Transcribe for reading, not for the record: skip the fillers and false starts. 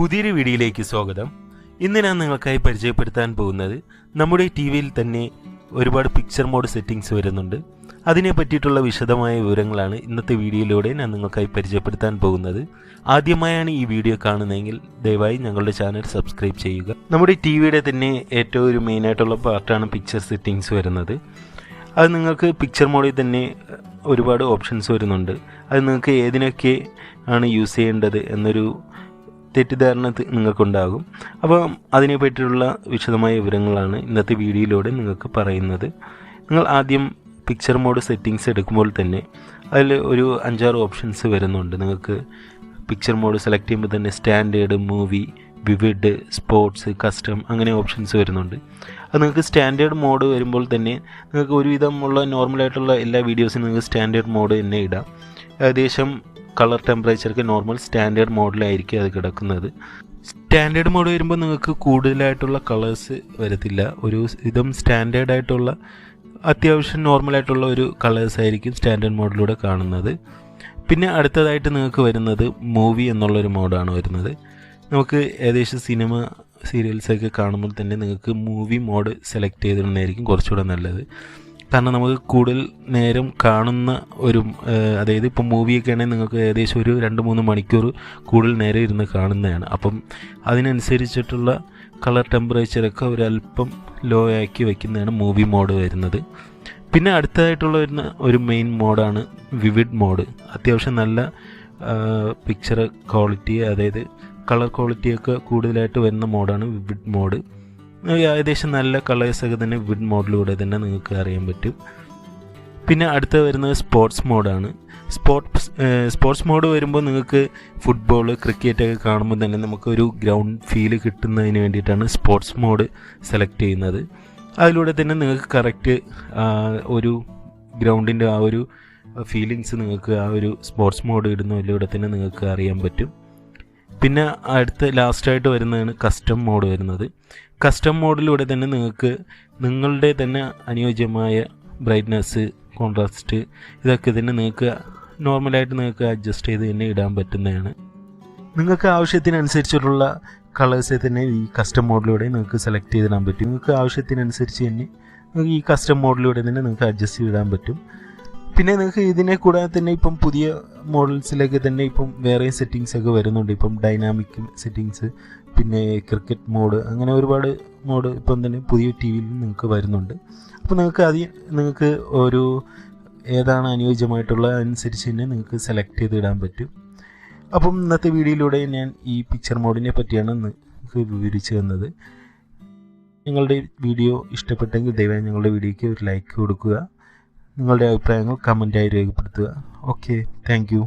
പുതിയൊരു വീഡിയോയിലേക്ക് സ്വാഗതം. ഇന്ന് ഞാൻ നിങ്ങൾക്കായി പരിചയപ്പെടുത്താൻ പോകുന്നത് നമ്മുടെ ടി വിയിൽ തന്നെ ഒരുപാട് പിക്ചർ മോഡ് സെറ്റിംഗ്സ് വരുന്നുണ്ട്. അതിനെ പറ്റിയിട്ടുള്ള വിശദമായ വിവരങ്ങളാണ് ഇന്നത്തെ വീഡിയോയിലൂടെ ഞാൻ നിങ്ങൾക്കായി പരിചയപ്പെടുത്താൻ പോകുന്നത്. ആദ്യമായാണ് ഈ വീഡിയോ കാണുന്നതെങ്കിൽ ദയവായി ഞങ്ങളുടെ ചാനൽ സബ്സ്ക്രൈബ് ചെയ്യുക. നമ്മുടെ ടി വിയുടെ തന്നെ ഏറ്റവും ഒരു മെയിനായിട്ടുള്ള പാർട്ടാണ് പിക്ചർ സെറ്റിംഗ്സ് വരുന്നത്. അത് നിങ്ങൾക്ക് പിക്ചർ മോഡിൽ തന്നെ ഒരുപാട് ഓപ്ഷൻസ് വരുന്നുണ്ട്. അത് നിങ്ങൾക്ക് ഏതിനൊക്കെ ആണ് യൂസ് ചെയ്യേണ്ടത് എന്നൊരു തെറ്റിദ്ധാരണ നിങ്ങൾക്കുണ്ടാകും. അപ്പോൾ അതിനെ പറ്റിയുള്ള വിശദമായ വിവരങ്ങളാണ് ഇന്നത്തെ വീഡിയോയിലൂടെ നിങ്ങൾക്ക് പറയുന്നത്. നിങ്ങൾ ആദ്യം പിക്ചർ മോഡ് സെറ്റിങ്സ് എടുക്കുമ്പോൾ തന്നെ അതിൽ ഒരു 5-6 ഓപ്ഷൻസ് വരുന്നുണ്ട്. നിങ്ങൾക്ക് പിക്ചർ മോഡ് സെലക്ട് ചെയ്യുമ്പോൾ തന്നെ standard, movie, vivid, sports, custom അങ്ങനെ ഓപ്ഷൻസ് വരുന്നുണ്ട്. അത് നിങ്ങൾക്ക് സ്റ്റാൻഡേർഡ് മോഡ് വരുമ്പോൾ തന്നെ നിങ്ങൾക്ക് ഒരുവിധമുള്ള നോർമലായിട്ടുള്ള എല്ലാ വീഡിയോസിനും നിങ്ങൾക്ക് സ്റ്റാൻഡേർഡ് മോഡ് തന്നെ ഇടാം. ഏകദേശം കളർ ടെമ്പറേച്ചർക്ക് നോർമൽ സ്റ്റാൻഡേർഡ് മോഡിലായിരിക്കും അത് കിടക്കുന്നത്. സ്റ്റാൻഡേർഡ് മോഡ് വരുമ്പോൾ നിങ്ങൾക്ക് കൂടുതലായിട്ടുള്ള കളേഴ്സ് വരത്തില്ല. ഒരു ഇതും സ്റ്റാൻഡേർഡായിട്ടുള്ള അത്യാവശ്യം നോർമലായിട്ടുള്ള ഒരു കളേഴ്സ് ആയിരിക്കും സ്റ്റാൻഡേർഡ് മോഡിലൂടെ കാണുന്നത്. പിന്നെ അടുത്തതായിട്ട് നിങ്ങൾക്ക് വരുന്നത് മൂവി എന്നുള്ളൊരു മോഡാണ് വരുന്നത്. നമുക്ക് ഏകദേശം സിനിമ സീരിയൽസൊക്കെ കാണുമ്പോൾ തന്നെ നിങ്ങൾക്ക് മൂവി മോഡ് സെലക്ട് ചെയ്തിടുന്നതായിരിക്കും കുറച്ചുകൂടെ നല്ലത്. കാരണം നമുക്ക് കൂടുതൽ നേരം കാണുന്ന ഒരു അതായത് ഇപ്പോൾ മൂവിയൊക്കെ ആണെങ്കിൽ നിങ്ങൾക്ക് ഏകദേശം ഒരു 2-3 മണിക്കൂർ കൂടുതൽ നേരം ഇരുന്ന് കാണുന്നതാണ്. അപ്പം അതിനനുസരിച്ചിട്ടുള്ള കളർ ടെമ്പറേച്ചറൊക്കെ ഒരല്പം ലോ ആക്കി വയ്ക്കുന്നതാണ് മൂവി മോഡ് വരുന്നത്. പിന്നെ അടുത്തതായിട്ടുള്ള വരുന്ന ഒരു മെയിൻ മോഡാണ് വിവിഡ് മോഡ്. അത്യാവശ്യം നല്ല പിക്ചർ ക്വാളിറ്റി, അതായത് കളർ ക്വാളിറ്റിയൊക്കെ കൂടുതലായിട്ട് വരുന്ന മോഡാണ് വിവിഡ് മോഡ്. ഏകദേശം നല്ല കളേഴ്സൊക്കെ തന്നെ വിവിഡ് മോഡിലൂടെ തന്നെ നിങ്ങൾക്ക് അറിയാൻ പറ്റും. പിന്നെ അടുത്ത വരുന്നത് സ്പോർട്സ് മോഡാണ്. സ്പോർട്സ് മോഡ് വരുമ്പോൾ നിങ്ങൾക്ക് ഫുട്ബോൾ, ക്രിക്കറ്റൊക്കെ കാണുമ്പോൾ തന്നെ നമുക്കൊരു ഗ്രൗണ്ട് ഫീല് കിട്ടുന്നതിന് വേണ്ടിയിട്ടാണ് സ്പോർട്സ് മോഡ് സെലക്ട് ചെയ്യുന്നത്. അതിലൂടെ തന്നെ നിങ്ങൾക്ക് കറക്റ്റ് ഒരു ഗ്രൗണ്ടിൻ്റെ ആ ഒരു ഫീലിങ്സ് നിങ്ങൾക്ക് ആ ഒരു സ്പോർട്സ് മോഡ് ഇടുന്നതിലൂടെ തന്നെ നിങ്ങൾക്ക് അറിയാൻ പറ്റും. പിന്നെ അടുത്ത ലാസ്റ്റായിട്ട് വരുന്നതാണ് കസ്റ്റം മോഡ് വരുന്നത്. കസ്റ്റം മോഡിലൂടെ തന്നെ നിങ്ങൾക്ക് നിങ്ങളുടെ തന്നെ അനുയോജ്യമായ ബ്രൈറ്റ്നസ്, കോൺട്രാസ്റ്റ് ഇതൊക്കെ തന്നെ നിങ്ങൾക്ക് നോർമലായിട്ട് നിങ്ങൾക്ക് അഡ്ജസ്റ്റ് ചെയ്ത് തന്നെ ഇടാൻ പറ്റുന്നതാണ്. നിങ്ങൾക്ക് ആവശ്യത്തിനനുസരിച്ചിട്ടുള്ള കളേഴ്സ് തന്നെ ഈ കസ്റ്റം മോഡിലൂടെ നിങ്ങൾക്ക് സെലക്ട് ചെയ്തിടാൻ പറ്റും. നിങ്ങൾക്ക് ആവശ്യത്തിനനുസരിച്ച് തന്നെ നിങ്ങൾക്ക് ഈ കസ്റ്റം മോഡിലൂടെ തന്നെ നിങ്ങൾക്ക് അഡ്ജസ്റ്റ് ചെയ്തിടാൻ പറ്റും. പിന്നെ നിങ്ങൾക്ക് ഇതിനെ കൂടാതെ തന്നെ ഇപ്പം പുതിയ മോഡൽസിലേക്ക് തന്നെ ഇപ്പം വേറെ സെറ്റിങ്സൊക്കെ വരുന്നുണ്ട്. ഇപ്പം ഡൈനാമിക് സെറ്റിങ്സ്, പിന്നെ ക്രിക്കറ്റ് മോഡ്, അങ്ങനെ ഒരുപാട് മോഡ് ഇപ്പം തന്നെ പുതിയ ടി വിയിൽ നിങ്ങൾക്ക് വരുന്നുണ്ട്. അപ്പോൾ നിങ്ങൾക്ക് ഒരു ഏതാണ് അനുയോജ്യമായിട്ടുള്ള അനുസരിച്ച് തന്നെ നിങ്ങൾക്ക് സെലക്ട് ചെയ്തിടാൻ പറ്റും. അപ്പം ഇന്നത്തെ വീഡിയോയിലൂടെ ഞാൻ ഈ പിക്ചർ മോഡിനെ പറ്റിയാണ് നിങ്ങൾക്ക് വിവരിച്ചു തന്നത്. നിങ്ങളുടെ വീഡിയോ ഇഷ്ടപ്പെട്ടെങ്കിൽ ദയവായി ഞങ്ങളുടെ വീഡിയോയ്ക്ക് ഒരു ലൈക്ക് കൊടുക്കുക. നിങ്ങളുടെ അഭിപ്രായങ്ങൾ കമൻറ്റായി രേഖപ്പെടുത്തുക. Okay, thank you.